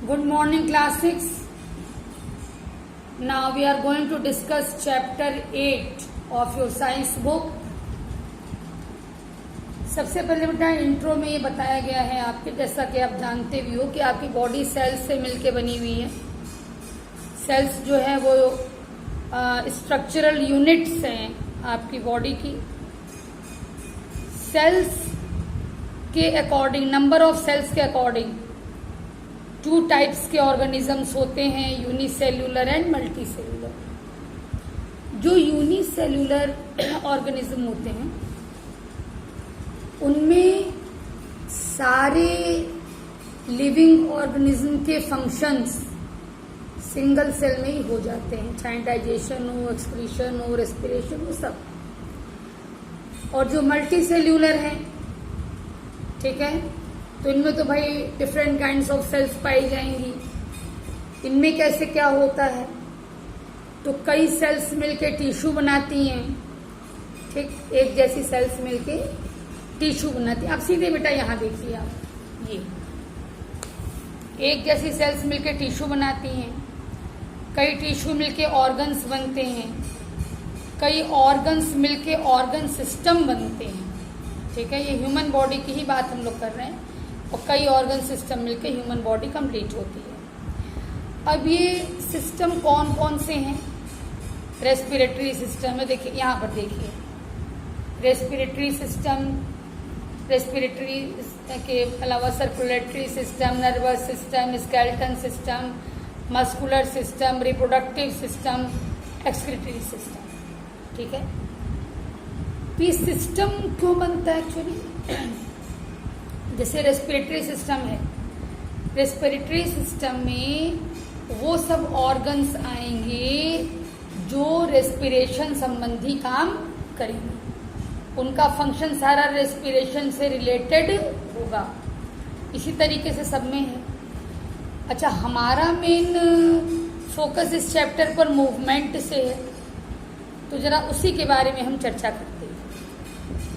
Good morning, class 6. Now we are going to discuss chapter 8 of your science book. सबसे पहले बेटा intro में ये बताया गया है आपके, जैसा कि आप जानते भी हो कि आपकी बॉडी सेल्स से मिलके बनी हुई है. सेल्स जो है वो स्ट्रक्चरल यूनिट्स हैं आपकी बॉडी की. सेल्स के अकॉर्डिंग, नंबर ऑफ सेल्स के अकॉर्डिंग टू टाइप्स के ऑर्गेनिजम्स होते हैं, यूनिसेल्यूलर एंड मल्टीसेल्यूलर. जो यूनिसेल्यूलर ऑर्गेनिज्म होते हैं उनमें सारे लिविंग ऑर्गेनिज्म के फंक्शंस सिंगल सेल में ही हो जाते हैं, चाहे डाइजेशन हो, एक्सक्रीशन हो, रेस्पिरेशन हो, सब. और जो मल्टी सेल्यूलर हैं, ठीक है, तो इनमें तो भाई डिफरेंट काइंड्स ऑफ सेल्स पाई जाएंगी. इनमें कैसे क्या होता है, तो कई सेल्स मिलके टिश्यू बनाती हैं. ठीक, एक जैसी सेल्स मिलके टिश्यू बनाती हैं. आप सीधे बेटा यहाँ देखिए, आप ये एक जैसी सेल्स मिलके टिश्यू बनाती हैं. कई टिश्यू मिलके ऑर्गन्स बनते हैं. कई ऑर्गन्स मिलके ऑर्गन सिस्टम बनते हैं. ठीक है, ये ह्यूमन बॉडी की ही बात हम लोग कर रहे हैं. और कई ऑर्गन सिस्टम मिलके ह्यूमन बॉडी कंप्लीट होती है. अब ये सिस्टम कौन कौन से हैं? रेस्पिरेटरी सिस्टम है, देखिए यहाँ पर देखिए, रेस्पिरेटरी सिस्टम, रेस्पिरेटरी के अलावा circulatory system, nervous system, skeleton system, muscular system, reproductive system, excretory system. ठीक है, तो ये सिस्टम क्यों बनता है एक्चुअली? जैसे रेस्पिरेटरी सिस्टम है, रेस्पिरेटरी सिस्टम में वो सब ऑर्गन्स आएंगे जो रेस्पिरेशन संबंधी काम करेंगे. उनका फंक्शन सारा रेस्पिरेशन से रिलेटेड होगा. इसी तरीके से सब में है. अच्छा, हमारा मेन फोकस इस चैप्टर पर मूवमेंट से है, तो जरा उसी के बारे में हम चर्चा करते हैं.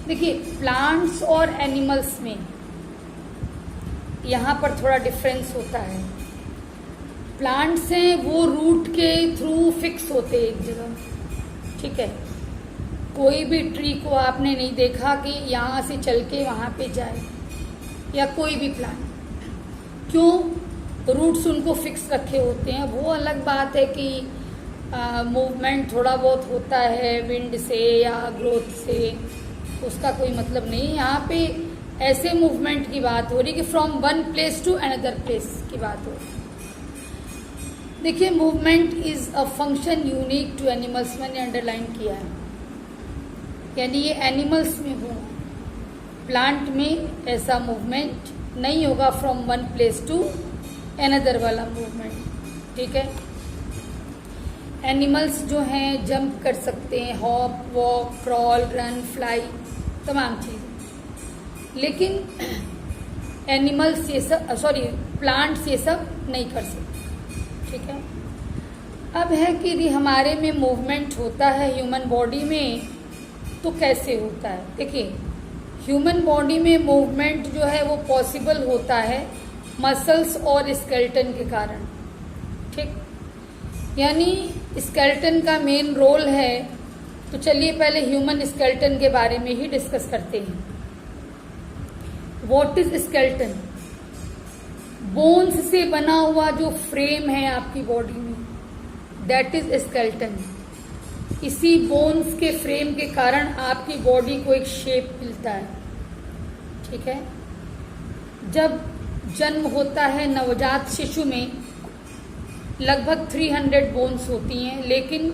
देखिए, प्लांट्स और एनिमल्स में यहाँ पर थोड़ा डिफरेंस होता है. प्लांट्स हैं वो रूट के थ्रू फिक्स होते हैं एक जगह. ठीक है, कोई भी ट्री को आपने नहीं देखा कि यहाँ से चल के वहाँ पे जाए, या कोई भी प्लांट. क्यों? रूट्स उनको फिक्स रखे होते हैं. वो अलग बात है कि मूवमेंट थोड़ा बहुत होता है विंड से या ग्रोथ से, उसका कोई मतलब नहीं. यहाँ पे ऐसे मूवमेंट की बात हो रही कि from one place to another place की बात हो रही. देखिए, movement is a function unique to animals, मैंने अंडरलाइन किया है, यानी ये एनिमल्स में हो. प्लांट में ऐसा मूवमेंट नहीं होगा, from one place to another वाला मूवमेंट. ठीक है, एनिमल्स जो हैं जंप कर सकते हैं, hop, walk, crawl, run, fly, तमाम चीज़. लेकिन एनिमल्स ये सब, प्लांट्स ये सब नहीं कर सकते. ठीक है, अब है कि यदि हमारे में मूवमेंट होता है ह्यूमन बॉडी में, तो कैसे होता है? देखिए, ह्यूमन बॉडी में मूवमेंट जो है वो पॉसिबल होता है मसल्स और स्केलेटन के कारण. ठीक, यानी स्केलेटन का मेन रोल है. तो चलिए पहले ह्यूमन स्केलेटन के बारे में ही डिस्कस करते हैं. What is skeleton? बोन्स से बना हुआ जो फ्रेम है आपकी बॉडी में, दैट इज स्केलेटन. इसी बोन्स के फ्रेम के कारण आपकी बॉडी को एक शेप मिलता है. ठीक है, जब जन्म होता है नवजात शिशु में लगभग 300 बोन्स होती हैं, लेकिन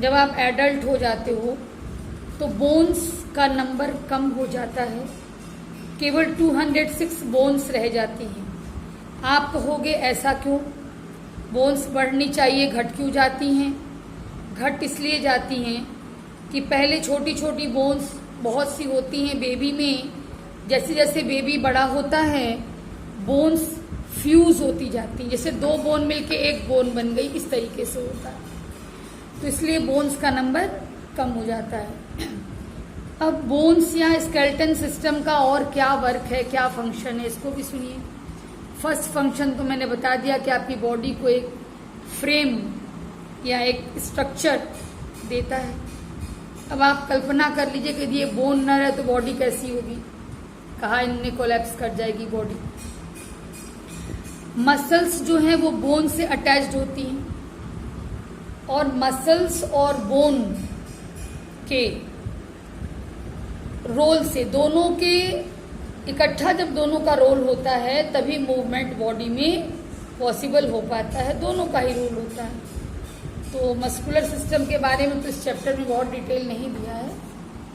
जब आप एडल्ट हो जाते हो तो बोन्स का नंबर कम हो जाता है, केवल 206 बोन्स रह जाती हैं. आप कहोगे ऐसा क्यों? बोन्स बढ़नी चाहिए, घट क्यों जाती हैं? घट इसलिए जाती हैं कि पहले छोटी छोटी बोन्स बहुत सी होती हैं बेबी में. जैसे जैसे बेबी बड़ा होता है बोन्स फ्यूज होती जाती हैं, जैसे दो बोन मिलके एक बोन बन गई, इस तरीके से होता है. तो इसलिए बोन्स का नंबर कम हो जाता है. अब बोन्स या स्केलेटन सिस्टम का और क्या वर्क है, क्या फंक्शन है, इसको भी सुनिए. फर्स्ट फंक्शन तो मैंने बता दिया कि आपकी बॉडी को एक फ्रेम या एक स्ट्रक्चर देता है। अब आप कल्पना कर लीजिए कि ये बोन न रहे तो बॉडी कैसी होगी, कहाँ इनमें कोलैप्स कर जाएगी बॉडी। मसल्स जो हैं वो बोन से अटैच्ड होती हैं, और मसल्स और बोन के रोल से, दोनों के इकट्ठा जब दोनों का रोल होता है तभी मूवमेंट बॉडी में पॉसिबल हो पाता है। दोनों का ही रोल होता है। तो मस्कुलर सिस्टम के बारे में तो इस चैप्टर में बहुत डिटेल नहीं दिया है,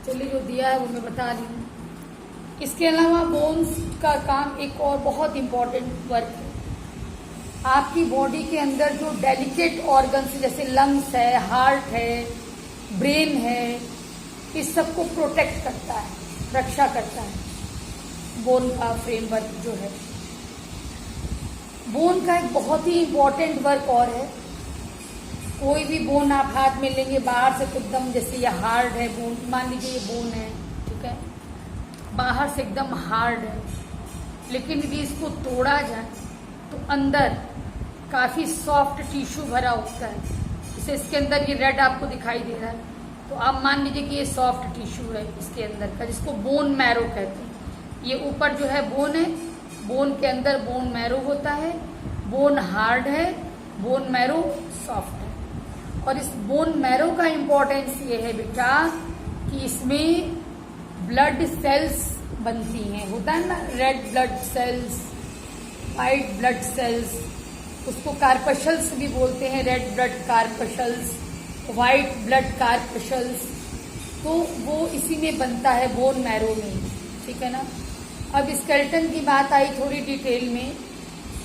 चलिए जो दिया है वो मैं बता रही हूँ। इसके अलावा बोन्स का काम एक और बहुत इम्पॉर्टेंट वर्क है। आपकी बॉडी के अंदर जो डेलिकेट ऑर्गन्स जैसे लंग्स है, हार्ट है, ब्रेन है, इस सबको प्रोटेक्ट करता है, रक्षा करता है बोन का फ्रेमवर्क जो है। बोन का एक बहुत ही इम्पोर्टेंट वर्क और है। कोई भी बोन आप हाथ में लेंगे बाहर से तो एकदम जैसे ये हार्ड है बोन, मान लीजिए ये बोन है, ठीक है, बाहर से एकदम हार्ड है, लेकिन यदि इसको तोड़ा जाए तो अंदर काफी सॉफ्ट टिश्यू भरा होता है। जैसे इसके अंदर ये रेड आपको दिखाई दे रहा है, तो आप मान लीजिए कि ये सॉफ्ट टिश्यू है इसके अंदर का, जिसको बोन मैरो कहते हैं। ये ऊपर जो है बोन है, बोन के अंदर बोन मैरो होता है, बोन हार्ड है, बोन मैरो सॉफ्ट है। और इस बोन मैरो का इम्पोर्टेंस ये है बेटा कि इसमें ब्लड सेल्स बनती हैं, होता है ना, red blood cells, white blood cells, उसको कार्पशल्स भी बोलते हैं, रेड ब्लड कार्पशल्स, वाइट ब्लड कार्पशल्स, तो वो इसी में बनता है बोन मैरो में, ठीक है ना। अब स्केलेटन की बात आई थोड़ी डिटेल में,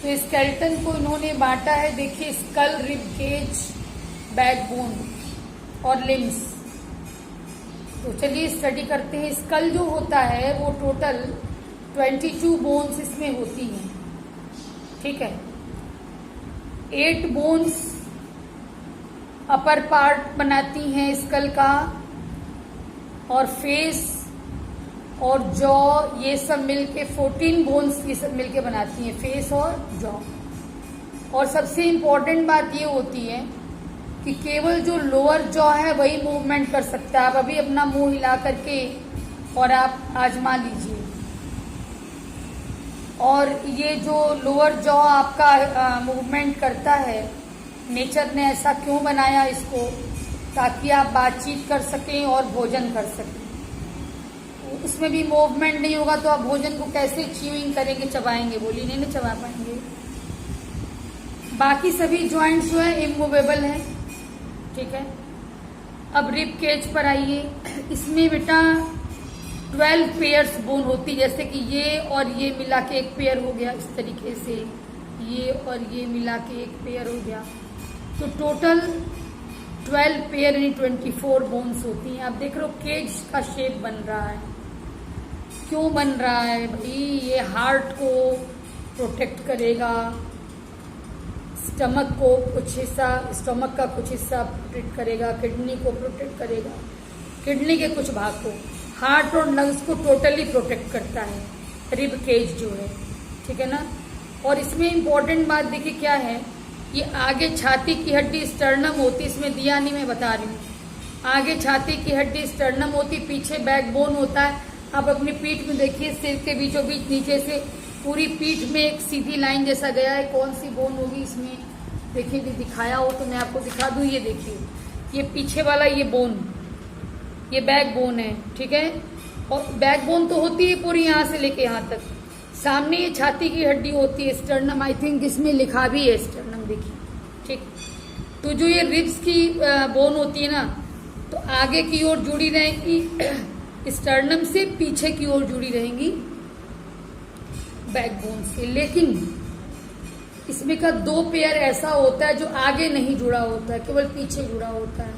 तो स्केलेटन को इन्होंने बांटा है, देखिए, स्कल, रिब केज, बैकबोन और लिम्स। तो चलिए स्टडी करते हैं। स्कल जो होता है वो टोटल 22 बोन्स इसमें होती हैं, ठीक है। 8 बोन्स अपर पार्ट बनाती हैं स्कल का, और फेस और जॉ ये सब मिलके 14 बोन्स ये सब मिलके बनाती हैं, फेस और जॉ। और सबसे इम्पोर्टेंट बात ये होती है कि केवल जो लोअर जॉ है वही मूवमेंट कर सकता है। आप अभी अपना मुंह हिला करके और आप आजमा लीजिए। और ये जो लोअर जॉ आपका मूवमेंट करता है, नेचर ने ऐसा क्यों बनाया इसको, ताकि आप बातचीत कर सकें और भोजन कर सकें। उसमें भी मूवमेंट नहीं होगा तो आप भोजन को कैसे च्यूइंग करेंगे, चबाएंगे, बोलिए, नहीं चबा पाएंगे। बाकी सभी जॉइंट्स जो है इमूवेबल हैं, ठीक है। अब रिब केज पर आइए। इसमें बेटा 12 पेयर्स बोन होती, जैसे कि ये और ये मिला के एक पेयर हो गया, इस तरीके से ये और ये मिला के एक पेयर हो गया, तो टोटल 12 पेयर यानी 24 बोन्स होती हैं। आप देख रहे हो केज का शेप बन रहा है, क्यों बन रहा है भाई, ये हार्ट को प्रोटेक्ट करेगा, स्टमक को कुछ हिस्सा, स्टमक का कुछ हिस्सा प्रोटेक्ट करेगा, किडनी को प्रोटेक्ट करेगा, किडनी के कुछ भाग को, हार्ट और लंग्स को टोटली प्रोटेक्ट करता है रिब केज जो है, ठीक है ना। और इसमें इम्पोर्टेंट बात देखिए क्या है, ये आगे छाती की हड्डी स्टर्नम होती, इसमें दिया नहीं, मैं बता रही हूँ। आगे छाती की हड्डी स्टर्नम होती, पीछे बैकबोन होता है। आप अपनी पीठ में देखिए, सिर के बीचों बीच नीचे से पूरी पीठ में एक सीधी लाइन जैसा गया है, कौन सी बोन होगी इसमें, देखिए दिखाया हो तो मैं आपको दिखा दूं। ये देखिए, ये पीछे वाला ये बोन, ये बैक बोन है, ठीक है। और बैक बोन तो होती है पूरी यहाँ से लेके यहाँ तक। सामने ये छाती की हड्डी होती है स्टर्नम, आई थिंक इसमें लिखा भी है स्टर्नम, देखिए, ठीक। तो जो ये रिब्स की बोन होती है ना, तो आगे की ओर जुड़ी रहेंगी स्टर्नम से, पीछे की ओर जुड़ी रहेंगी बैकबोन से। लेकिन इसमें का 2 पेयर ऐसा होता है जो आगे नहीं जुड़ा होता है, केवल पीछे जुड़ा होता है,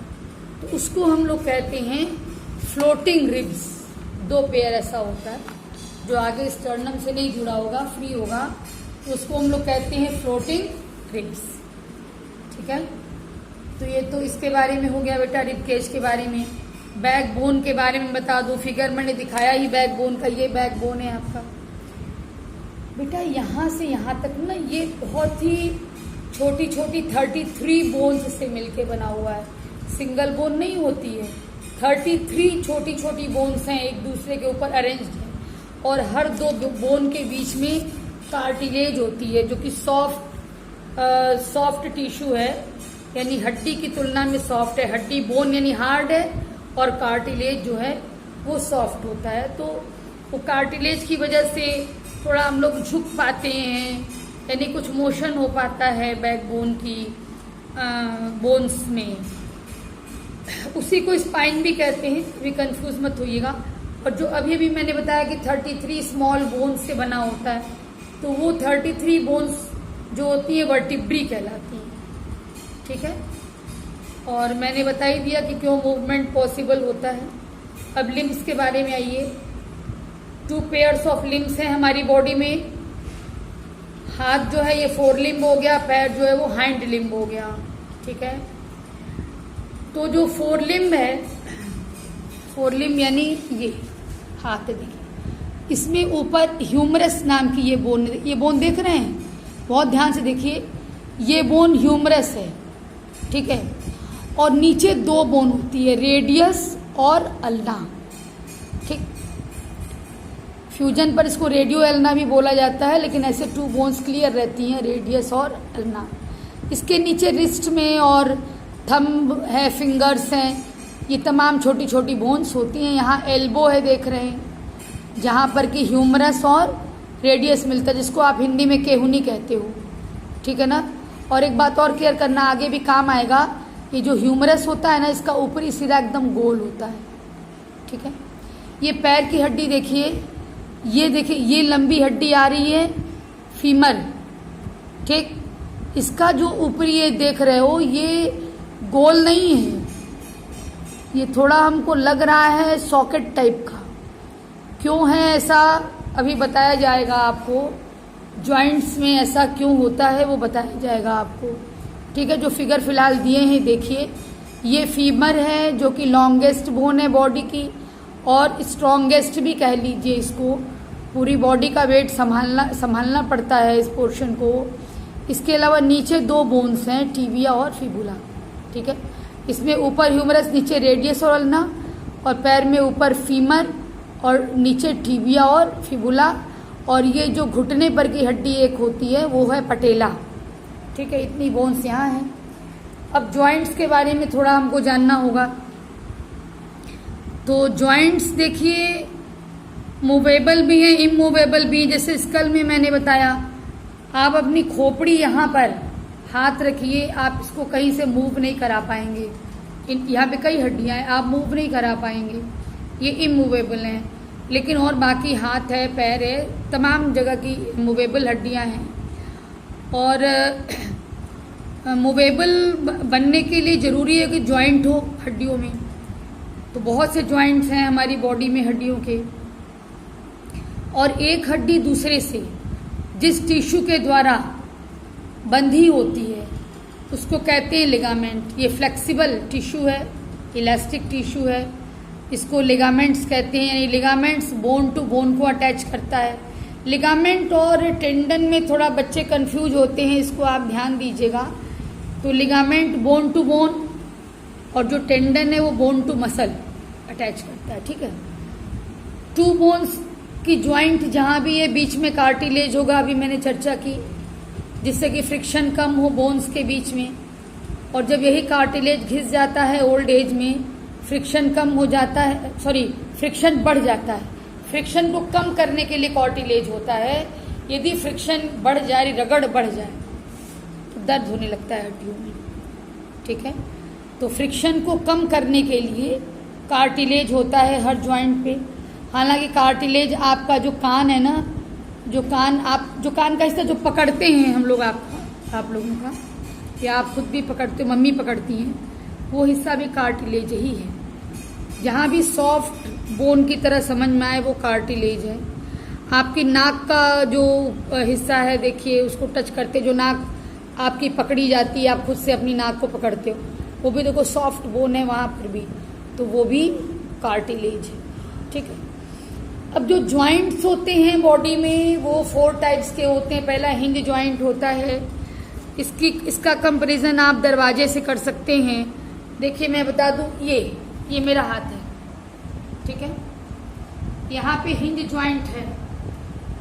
तो उसको हम लोग कहते हैं फ्लोटिंग रिब्स। 2 पेयर ऐसा होता है जो आगे स्टर्नम से नहीं जुड़ा होगा, फ्री होगा, तो उसको हम लोग कहते हैं फ्लोटिंग रिब्स, ठीक है। तो ये तो इसके बारे में हो गया बेटा, रिब केज के बारे में। बैक बोन के बारे में बता दूं, फिगर मैंने दिखाया ही बैक बोन का, ये बैक बोन है आपका। बेटा यहाँ से यहाँ तक ना ये बहुत ही छोटी छोटी 33 बोन्स से मिलके बना हुआ है, सिंगल बोन नहीं होती है। 33 छोटी छोटी बोन्स हैं एक दूसरे के ऊपर अरेंज्ड हैं, और हर दो बोन के बीच में कार्टिलेज होती है जो कि सॉफ्ट टिश्यू है, यानी हड्डी की तुलना में सॉफ्ट है। हड्डी बोन यानी हार्ड है और कार्टिलेज जो है वो सॉफ्ट होता है। तो वो कार्टिलेज की वजह से थोड़ा हम लोग झुक पाते हैं, यानी कुछ मोशन हो पाता है बैकबोन की बोन्स में। उसी को स्पाइन भी कहते हैं, अभी कंफ्यूज मत होइएगा। और जो अभी भी मैंने बताया कि 33 स्मॉल बोन्स से बना होता है, तो वो 33 बोन्स जो होती है वर्टिब्री कहलाती हैं, ठीक है। और मैंने बता ही दिया कि क्यों मूवमेंट पॉसिबल होता है। अब लिम्स के बारे में आइए। 2 पेयर्स ऑफ लिम्स हैं हमारी बॉडी में। हाथ जो है ये फोर लिम्ब हो गया, पैर जो है वो हाइंड लिम्ब हो गया, ठीक है। तो जो फोर लिम्ब है, फोर लिम्ब यानी ये हाथ देखिए, इसमें ऊपर ह्यूमरस नाम की ये बोन देख रहे हैं, बहुत ध्यान से देखिए। ये बोन ह्यूमरस है, ठीक है। और नीचे 2 बोन होती है, रेडियस और अल्ना, ठीक। फ्यूजन पर इसको रेडियो एल्ना भी बोला जाता है, लेकिन ऐसे 2 बोन्स क्लियर रहती हैं, रेडियस और अल्ना। इसके नीचे रिस्ट में और थंब है, फिंगर्स हैं, ये तमाम छोटी छोटी बोन्स होती हैं। यहाँ एल्बो है, देख रहे हैं, जहाँ पर कि ह्यूमरस और रेडियस मिलता है, जिसको आप हिंदी में केहुनी कहते हो, ठीक है ना। और एक बात और क्लियर करना, आगे भी काम आएगा, ये जो ह्यूमरस होता है ना, इसका ऊपरी सिरा एकदम गोल होता है, ठीक है। ये पैर की हड्डी देखिए, ये देखिए, ये लंबी हड्डी आ रही है फीमर, ठीक। इसका जो ऊपरी ये देख रहे हो, ये गोल नहीं है, ये थोड़ा हमको लग रहा है सॉकेट टाइप का। क्यों है ऐसा, अभी बताया जाएगा आपको। जॉइंट्स में ऐसा क्यों होता है वो बताया जाएगा आपको, ठीक है। जो फिगर फिलहाल दिए हैं देखिए, ये फीमर है जो कि लॉन्गेस्ट बोन है बॉडी की, और स्ट्रॉन्गेस्ट भी कह लीजिए इसको। पूरी बॉडी का वेट संभालना पड़ता है इस पोर्शन को। इसके अलावा नीचे 2 बोन्स हैं, टिबिया और फिबुला, ठीक है। इसमें ऊपर ह्यूमरस, नीचे रेडियस और अल्ना, और पैर में ऊपर फीमर और नीचे टिबिया और फिबुला, और ये जो घुटने पर की हड्डी एक होती है वो है पटेला, ठीक है। इतनी बोन्स यहाँ हैं। अब जॉइंट्स के बारे में थोड़ा हमको जानना होगा। तो जॉइंट्स देखिए, मूवेबल भी हैं, इमूवेबल भी। जैसे स्कल में मैंने बताया, आप अपनी खोपड़ी यहाँ पर हाथ रखिए, आप इसको कहीं से मूव नहीं करा पाएंगे। यहाँ पे कई हड्डियाँ हैं, आप मूव नहीं करा पाएंगे, ये इमूवेबल हैं। लेकिन और बाकी हाथ है, पैर है, तमाम जगह की मूवेबल हड्डियाँ हैं। और मूवेबल बनने के लिए ज़रूरी है कि जॉइंट हो हड्डियों में। तो बहुत से जॉइंट्स हैं हमारी बॉडी में हड्डियों के, और एक हड्डी दूसरे से जिस टिश्यू के द्वारा बंधी होती है उसको कहते हैं लिगामेंट। ये फ्लेक्सिबल टिश्यू है, इलास्टिक टिश्यू है, इसको लिगामेंट्स कहते हैं। यानी लिगामेंट्स बोन टू बोन को अटैच करता है। लिगामेंट और टेंडन में थोड़ा बच्चे कंफ्यूज होते हैं, इसको आप ध्यान दीजिएगा। तो लिगामेंट बोन टू बोन, और जो टेंडन है वो बोन टू मसल अटैच करता है, ठीक है। 2 बोन्स की ज्वाइंट जहाँ भी है, बीच में कार्टिलेज होगा, अभी मैंने चर्चा की, जिससे कि फ्रिक्शन कम हो बोन्स के बीच में। और जब यही कार्टिलेज घिस जाता है ओल्ड एज में, फ्रिक्शन कम हो जाता है, फ्रिक्शन बढ़ जाता है। फ्रिक्शन को कम करने के लिए कार्टिलेज होता है। यदि फ्रिक्शन बढ़ जाए, रगड़ बढ़ जाए, तो दर्द होने लगता है हड्डियों में, ठीक है। तो फ्रिक्शन को कम करने के लिए कार्टिलेज होता है हर जॉइंट पे। हालांकि कार्टिलेज आपका जो कान है ना, जो कान का हिस्सा जो पकड़ते हैं हम लोग, आप लोगों का, या आप खुद भी पकड़ते हो, मम्मी पकड़ती हैं, वो हिस्सा भी कार्टिलेज ही है। जहाँ भी सॉफ्ट बोन की तरह समझ में आए वो कार्टिलेज है। आपकी नाक का जो हिस्सा है देखिए, उसको टच करते, जो नाक आपकी पकड़ी जाती है, आप खुद से अपनी नाक को पकड़ते हो, वो भी देखो सॉफ्ट बोन है वहाँ पर भी, तो वो भी कार्टिलेज है, ठीक है। अब जो ज्वाइंट्स होते हैं बॉडी में वो 4 टाइप्स के होते हैं। पहला हिंज ज्वाइंट होता है, इसका कंपैरिजन आप दरवाजे से कर सकते हैं। देखिए मैं बता दूं, ये मेरा हाथ है, ठीक है। यहाँ पे हिंज ज्वाइंट है,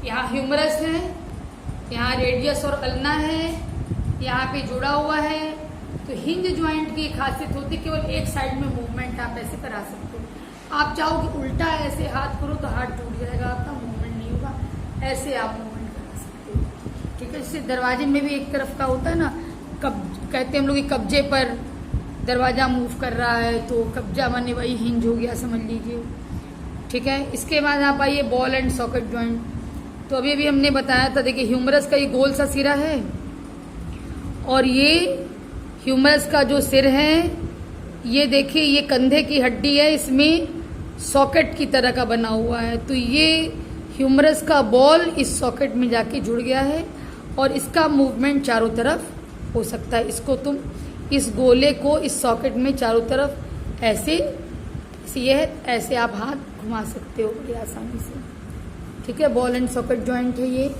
यहाँ ह्यूमरस है, यहाँ रेडियस और अल्ना है, यहाँ पे जुड़ा हुआ है। तो हिंज ज्वाइंट की खासियत होती है केवल एक साइड में मूवमेंट आप ऐसे करा सकते हो। आप चाहो कि उल्टा ऐसे हाथ करो तो हाथ टूट जाएगा आपका, मूवमेंट नहीं होगा। ऐसे आप मूवमेंट करा सकते हो, ठीक है। जैसे दरवाजे में भी एक तरफ का होता है ना, कहते हैं हम लोग कि कब्जे पर दरवाजा मूव कर रहा है, तो कब्जा माने वही हिंज हो गया, समझ लीजिए, ठीक है। इसके बाद आप आइए बॉल एंड सॉकेट ज्वाइंट। तो अभी हमने बताया था, देखिए ह्यूमरस का ये गोल सा सिरा है और ये ह्यूमरस का जो सिर है, ये देखिए ये कंधे की हड्डी है, इसमें सॉकेट की तरह का बना हुआ है। तो ये ह्यूमरस का बॉल इस सॉकेट में जाके जुड़ गया है और इसका मूवमेंट चारों तरफ हो सकता है। इसको तुम इस गोले को इस सॉकेट में चारों तरफ ऐसे ये है, ऐसे आप हाथ घुमा सकते हो बड़ी आसानी से, ठीक है। बॉल एंड सॉकेट जॉइंट है ये।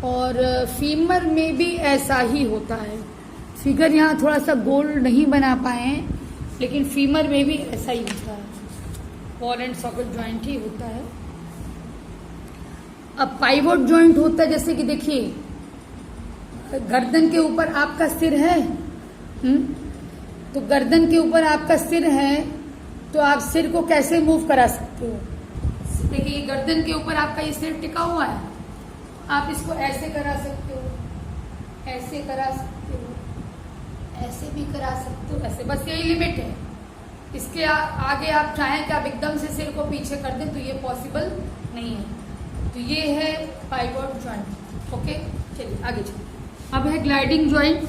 और फीमर में भी ऐसा ही होता है। फिगर यहाँ थोड़ा सा गोल नहीं बना पाए हैं, लेकिन फीमर में भी ऐसा ही होता है, बॉल एंड सॉकेट जॉइंट ही होता है। अब पाइवोट जॉइंट होता है, जैसे कि देखिए गर्दन के ऊपर आपका सिर है, तो गर्दन के ऊपर आपका सिर है, तो आप सिर को कैसे मूव करा सकते हो। देखिए गर्दन के ऊपर आपका ये सिर टिका हुआ है, आप इसको ऐसे करा सकते हो, ऐसे करा सकते हो, ऐसे भी करा सकते हो, ऐसे, बस यही लिमिट है। इसके आगे आप चाहें कि आप एकदम से सिर को पीछे कर दें तो ये पॉसिबल नहीं है। तो ये है पाइवोट जॉइंट, ओके। चलिए आगे चलिए। अब है ग्लाइडिंग जॉइंट।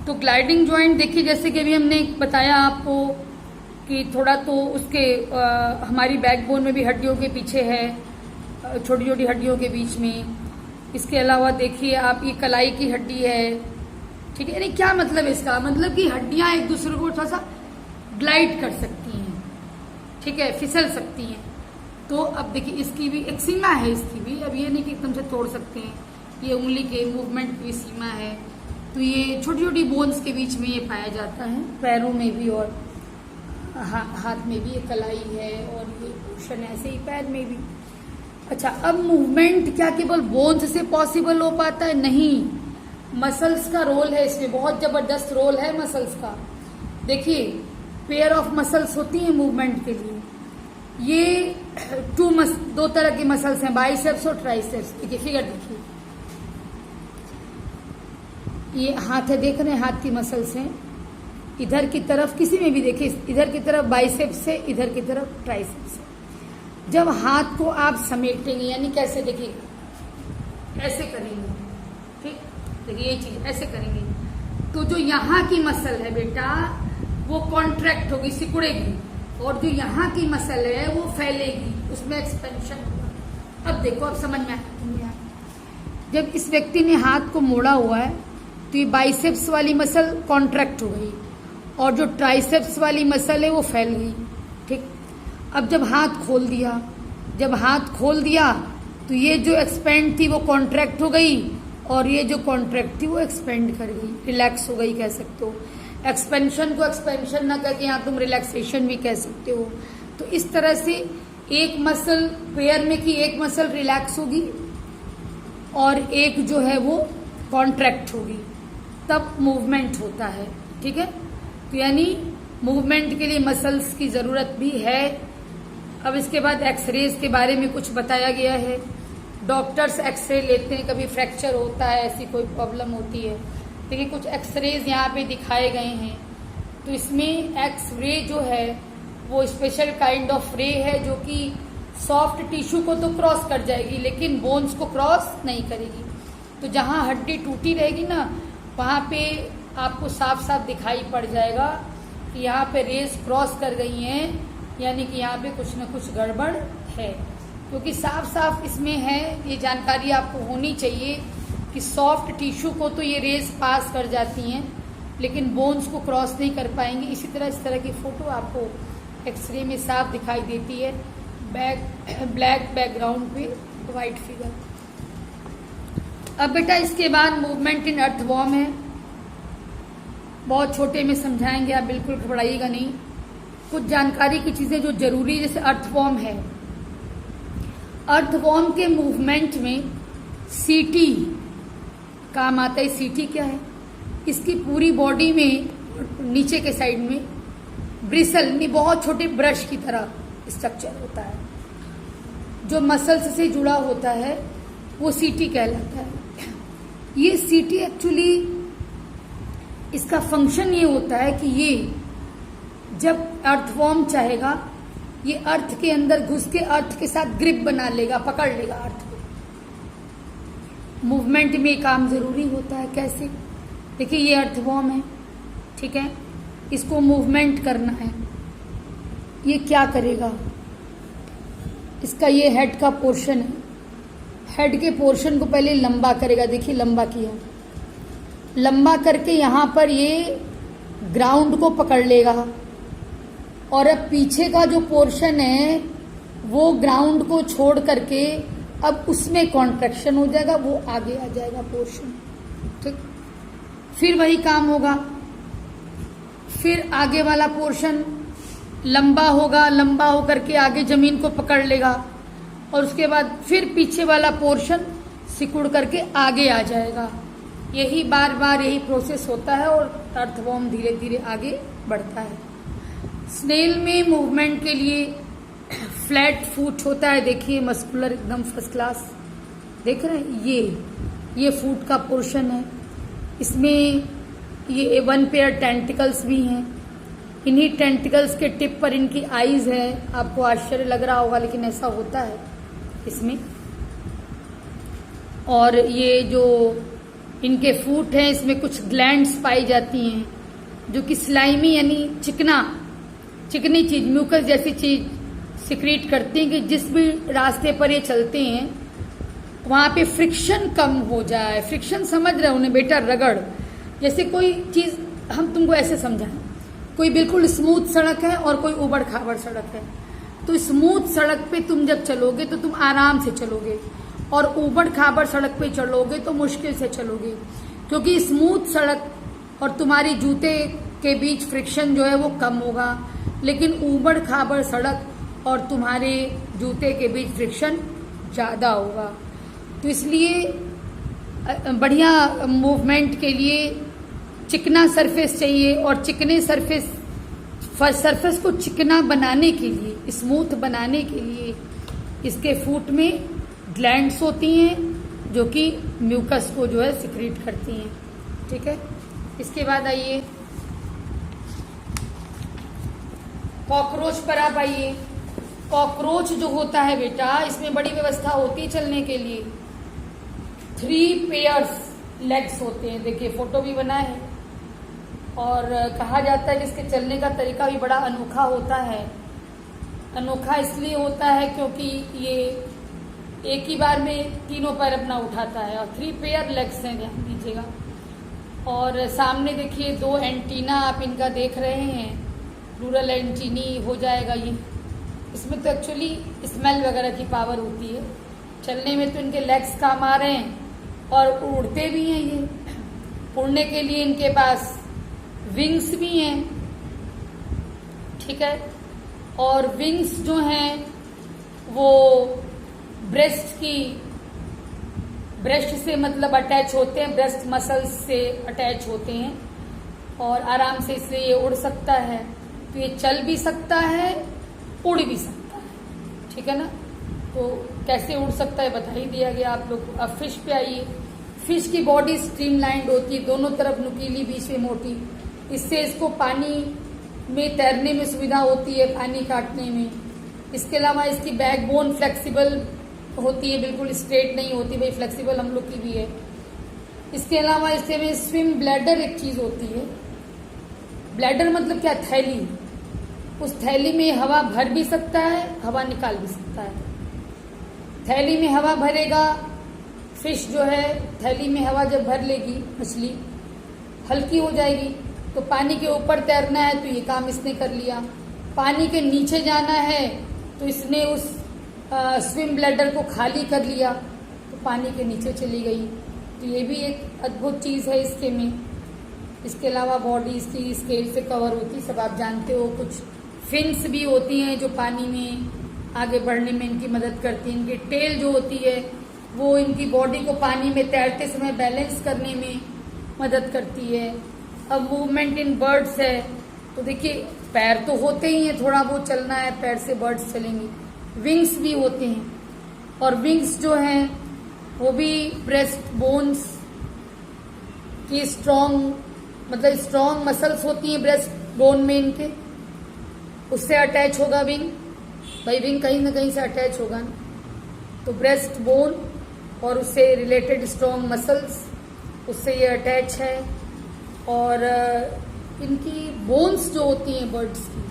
तो ग्लाइडिंग जॉइंट देखिए, जैसे कि अभी हमने बताया आपको कि थोड़ा तो उसके हमारी बैकबोन में भी हड्डियों के पीछे है, छोटी छोटी हड्डियों के बीच में। इसके अलावा देखिए आप, ये कलाई की हड्डी है, ठीक है। यानी क्या मतलब है इसका, मतलब कि हड्डियां एक दूसरे को थोड़ा सा ग्लाइड कर सकती हैं, ठीक है, फिसल सकती हैं। तो अब देखिए इसकी भी एक सीमा है, इसकी भी। अब ये नहीं कि एकदम से तोड़ सकते हैं, ये उंगली के मूवमेंट की सीमा है। तो ये छोटी छोटी बोन्स के बीच में ये पाया जाता है, पैरों में भी और हाथ में भी। ये कलाई है और ये पोर्शन ऐसे ही पैर में भी। अच्छा, अब मूवमेंट क्या केवल बोन्स से पॉसिबल हो पाता है? नहीं, मसल्स का रोल है इसमें, बहुत जबरदस्त रोल है मसल्स का। देखिए पेयर ऑफ मसल्स होती हैं मूवमेंट के लिए। ये दो तरह की मसल्स हैं, बाइसेप्स और ट्राइसेप्स। देखिए फिगर देखिए, ये हाथ है, देख रहे हैं, हाथ की मसल्स हैं। इधर की तरफ किसी में भी देखिए, इधर की तरफ बाइसेप्स है, इधर की तरफ ट्राइसेप्स है। जब हाथ को आप समेटेंगे, यानी कैसे, देखिए ऐसे करेंगे, ठीक, देखिए ये चीज ऐसे करेंगे, तो जो यहाँ की मसल है बेटा वो कॉन्ट्रैक्ट होगी, सिकुड़ेगी, और जो यहाँ की मसल है वो फैलेगी, उसमें एक्सपेंशन होगा। अब देखो, अब समझ में आया। जब इस व्यक्ति ने हाथ को मोड़ा हुआ है तो ये बाइसेप्स वाली मसल कॉन्ट्रैक्ट हो गई और जो ट्राइसेप्स वाली मसल है वो फैल गई, ठीक। अब जब हाथ खोल दिया तो ये जो एक्सपेंड थी वो कॉन्ट्रैक्ट हो गई और ये जो कॉन्ट्रैक्ट थी वो एक्सपेंड कर गई, रिलैक्स हो गई, कह सकते हो। एक्सपेंशन को एक्सपेंशन ना करके यहाँ तुम रिलैक्सेशन भी कह सकते हो। तो इस तरह से एक मसल पेयर में की एक मसल रिलैक्स होगी और एक जो है वो कॉन्ट्रैक्ट होगी, तब मूवमेंट होता है, ठीक है। तो यानी मूवमेंट के लिए मसल्स की जरूरत भी है। अब इसके बाद एक्सरेज के बारे में कुछ बताया गया है। डॉक्टर्स एक्सरे लेते हैं, कभी फ्रैक्चर होता है, ऐसी कोई प्रॉब्लम होती है। देखिए कुछ एक्सरेज यहाँ पे दिखाए गए हैं। तो इसमें एक्सरे जो है वो स्पेशल काइंड ऑफ रे है जो कि सॉफ्ट टिश्यू को तो क्रॉस कर जाएगी लेकिन बोन्स को क्रॉस नहीं करेगी। तो जहाँ हड्डी टूटी रहेगी ना, वहाँ पे आपको साफ साफ दिखाई पड़ जाएगा कि यहाँ पे रेस क्रॉस कर गई हैं, यानी कि यहाँ पे कुछ न कुछ गड़बड़ है। क्योंकि साफ साफ इसमें है, ये जानकारी आपको होनी चाहिए कि सॉफ्ट टिश्यू को तो ये रेस पास कर जाती हैं लेकिन बोन्स को क्रॉस नहीं कर पाएंगे। इसी तरह इस तरह की फोटो आपको एक्सरे में साफ दिखाई देती है। ब्लैक बैकग्राउंड पे वाइट फिगर। अब बेटा इसके बाद मूवमेंट इन अर्थवॉर्म है, बहुत छोटे में समझाएंगे, आप बिल्कुल घबराइएगा नहीं। कुछ जानकारी की चीजें जो जरूरी है, जैसे अर्थवॉर्म है, अर्थवॉर्म के मूवमेंट में सीटी काम आता है। सीटी क्या है? इसकी पूरी बॉडी में नीचे के साइड में ब्रिसल में बहुत छोटे ब्रश की तरह स्ट्रक्चर होता है, जो मसल्स से जुड़ा होता है, वो सीटी कहलाता है। ये सीटी एक्चुअली इसका फंक्शन ये होता है कि ये जब अर्थवॉर्म चाहेगा, ये अर्थ के अंदर घुस के अर्थ के साथ ग्रिप बना लेगा, पकड़ लेगा अर्थ को। मूवमेंट में काम जरूरी होता है। कैसे? देखिए ये अर्थवॉर्म है, ठीक है, इसको मूवमेंट करना है। ये क्या करेगा? इसका ये हेड का पोर्शन है, हेड के पोर्शन को पहले लंबा करेगा। देखिए लंबा किया, लंबा करके यहां पर ये ग्राउंड को पकड़ लेगा, और अब पीछे का जो पोर्शन है वो ग्राउंड को छोड़ करके अब उसमें कॉन्ट्रैक्शन हो जाएगा, वो आगे आ जाएगा पोर्शन, ठीक। फिर वही काम होगा, फिर आगे वाला पोर्शन लंबा होगा, लंबा होकर के आगे जमीन को पकड़ लेगा, और उसके बाद फिर पीछे वाला पोर्शन सिकुड़ करके आगे आ जाएगा। यही बार बार यही प्रोसेस होता है और अर्थवॉर्म धीरे धीरे आगे बढ़ता है। स्नेल में मूवमेंट के लिए फ्लैट फुट होता है। देखिए मस्कुलर एकदम फर्स्ट क्लास, देख रहे हैं, ये फुट का पोर्शन है। इसमें ये 1 पेयर टेंटिकल्स भी हैं। इन्हीं टेंटिकल्स के टिप पर इनकी आईज है। आपको आश्चर्य लग रहा होगा, लेकिन ऐसा होता है इसमें। और ये जो इनके फूट हैं, इसमें कुछ ग्लैंड्स पाई जाती हैं, जो कि स्लाइमी यानी चिकनी चीज, म्यूकस जैसी चीज सिक्रीट करती हैं कि जिस भी रास्ते पर ये चलते हैं वहां पे फ्रिक्शन कम हो जाए। फ्रिक्शन समझ रहे हो उन्हें बेटा? रगड़। जैसे कोई चीज हम तुमको ऐसे समझाएं, कोई बिल्कुल स्मूथ सड़क है और कोई उबड़ खाबड़ सड़क है, तो स्मूथ सड़क पे तुम जब चलोगे तो तुम आराम से चलोगे, और उबड़ खाबड़ सड़क पे चलोगे तो मुश्किल से चलोगे, क्योंकि स्मूथ सड़क और तुम्हारी जूते के बीच फ्रिक्शन जो है वो कम होगा, लेकिन उबड़ खाबड़ सड़क और तुम्हारे जूते के बीच फ्रिक्शन ज्यादा होगा। तो इसलिए बढ़िया मूवमेंट के लिए चिकना सरफेस चाहिए, और चिकने सरफेस को चिकना बनाने के लिए, स्मूथ बनाने के लिए इसके फूट में ग्लैंड्स होती हैं, जो कि म्यूकस को जो है सिक्रीट करती हैं, ठीक है। इसके बाद आइए कॉकरोच पर आप आइए। कॉकरोच जो होता है बेटा, इसमें बड़ी व्यवस्था होती है चलने के लिए। 3 पेयर्स लेग्स होते हैं, देखिए फोटो भी बना है, और कहा जाता है कि इसके चलने का तरीका भी बड़ा अनोखा होता है। अनोखा इसलिए होता है क्योंकि ये एक ही बार में तीनों पैर अपना उठाता है, और 3 पेयर लेग्स हैं, ध्यान दीजिएगा। और सामने देखिए 2 एंटीना आप इनका देख रहे हैं, रूरल एंटीनी हो जाएगा ये। इसमें तो एक्चुअली स्मेल वगैरह की पावर होती है, चलने में तो इनके लेग्स काम आ रहे हैं, और उड़ते भी हैं ये। उड़ने के लिए इनके पास विंग्स भी हैं, ठीक है। और विंग्स जो हैं वो ब्रेस्ट से मतलब अटैच होते हैं, ब्रेस्ट मसल्स से अटैच होते हैं, और आराम से इसलिए ये उड़ सकता है। तो ये चल भी सकता है, उड़ भी सकता है, ठीक है ना। तो कैसे उड़ सकता है बता ही दिया गया आप लोग। अब फिश पे आइए। फिश की बॉडी स्ट्रीमलाइंड होती है, दोनों तरफ नुकीली, बीच में मोटी। इससे इसको पानी में तैरने में सुविधा होती है, पानी काटने में। इसके अलावा इसकी बैकबोन फ्लेक्सिबल होती है, बिल्कुल स्ट्रेट नहीं होती, भाई फ्लेक्सिबल हम लोग की भी है। इसके अलावा इससे में स्विम ब्लैडर एक चीज होती है। ब्लैडर मतलब क्या? थैली। उस थैली में हवा भर भी सकता है, हवा निकाल भी सकता है। थैली में हवा भरेगा, फिश जो है थैली में हवा जब भर लेगी, मछली हल्की हो जाएगी। तो पानी के ऊपर तैरना है तो ये काम इसने कर लिया। पानी के नीचे जाना है तो इसने उस स्विम ब्लैडर को खाली कर लिया तो पानी के नीचे चली गई। तो ये भी एक अद्भुत चीज़ है इसके में। इसके अलावा बॉडी इसकी स्केल से कवर होती, सब आप जानते हो। कुछ फिन्स भी होती हैं जो पानी में आगे बढ़ने में इनकी मदद करती हैं। इनकी टेल जो होती है वो इनकी बॉडी को पानी में तैरते समय बैलेंस करने में मदद करती है। अब मूवमेंट इन बर्ड्स है तो देखिए पैर तो होते ही हैं, थोड़ा बहुत चलना है पैर से बर्ड्स चलेंगे। विंग्स भी होते हैं और विंग्स जो हैं वो भी ब्रेस्ट बोन्स की स्ट्रॉन्ग मसल्स होती हैं ब्रेस्ट बोन में इनके, उससे अटैच होगा विंग। भाई विंग कहीं ना कहीं से अटैच होगा ना, तो ब्रेस्ट बोन और उससे रिलेटेड स्ट्रॉन्ग मसल्स, उससे ये अटैच है। और इनकी बोन्स जो होती हैं बर्ड्स की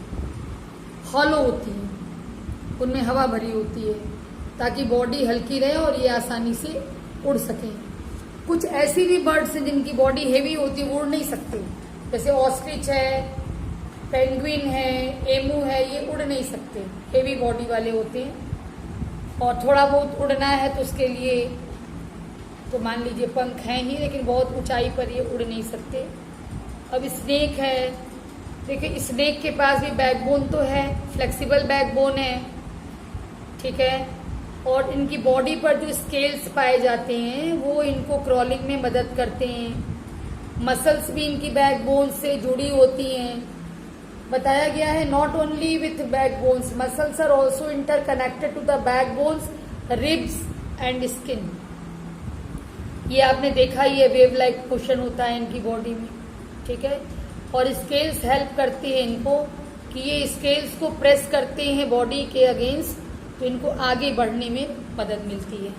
हॉलो होती हैं, उनमें हवा भरी होती है ताकि बॉडी हल्की रहे और ये आसानी से उड़ सकें। कुछ ऐसी भी बर्ड्स हैं जिनकी बॉडी हेवी होती है, वो उड़ नहीं सकते, जैसे ऑस्ट्रिच है, पेंगुइन है, एमू है, ये उड़ नहीं सकते, हेवी बॉडी वाले होते हैं। और थोड़ा बहुत उड़ना है तो उसके लिए तो मान लीजिए पंख हैं ही, लेकिन बहुत ऊंचाई पर ये उड़ नहीं सकते। अब स्नेक है, देखिए स्नेक के पास भी बैकबोन तो है, फ्लेक्सिबल बैकबोन है, ठीक है। और इनकी बॉडी पर जो स्केल्स पाए जाते हैं वो इनको क्रॉलिंग में मदद करते हैं। मसल्स भी इनकी बैकबोन से जुड़ी होती हैं। बताया गया है not only with backbones, muscles are also interconnected to the backbones, ribs and skin. ये आपने देखा ही है, वेव लाइक मोशन होता है इनकी बॉडी में, ठीक है। और स्केल्स हेल्प करती है इनको कि ये स्केल्स को प्रेस करते हैं बॉडी के अगेंस्ट, तो इनको आगे बढ़ने में मदद मिलती है।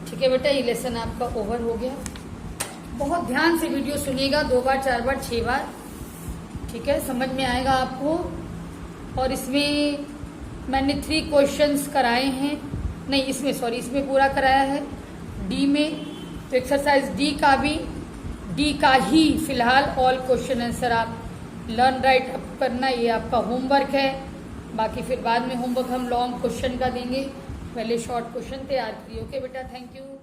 ठीक है बेटा, ये लेसन आपका ओवर हो गया। बहुत ध्यान से वीडियो सुनिएगा, 2 बार 4 बार 6 बार, ठीक है, समझ में आएगा आपको। और इसमें मैंने 3 क्वेश्चंस कराए हैं, नहीं इसमें सॉरी इसमें पूरा कराया है डी में। तो एक्सरसाइज डी का ही फिलहाल ऑल क्वेश्चन आंसर आप लर्न राइट अप करना, ये आपका होमवर्क है। बाकी फिर बाद में होमवर्क हम लॉन्ग क्वेश्चन का देंगे, पहले शॉर्ट क्वेश्चन तैयार करिए। ओके बेटा, थैंक यू।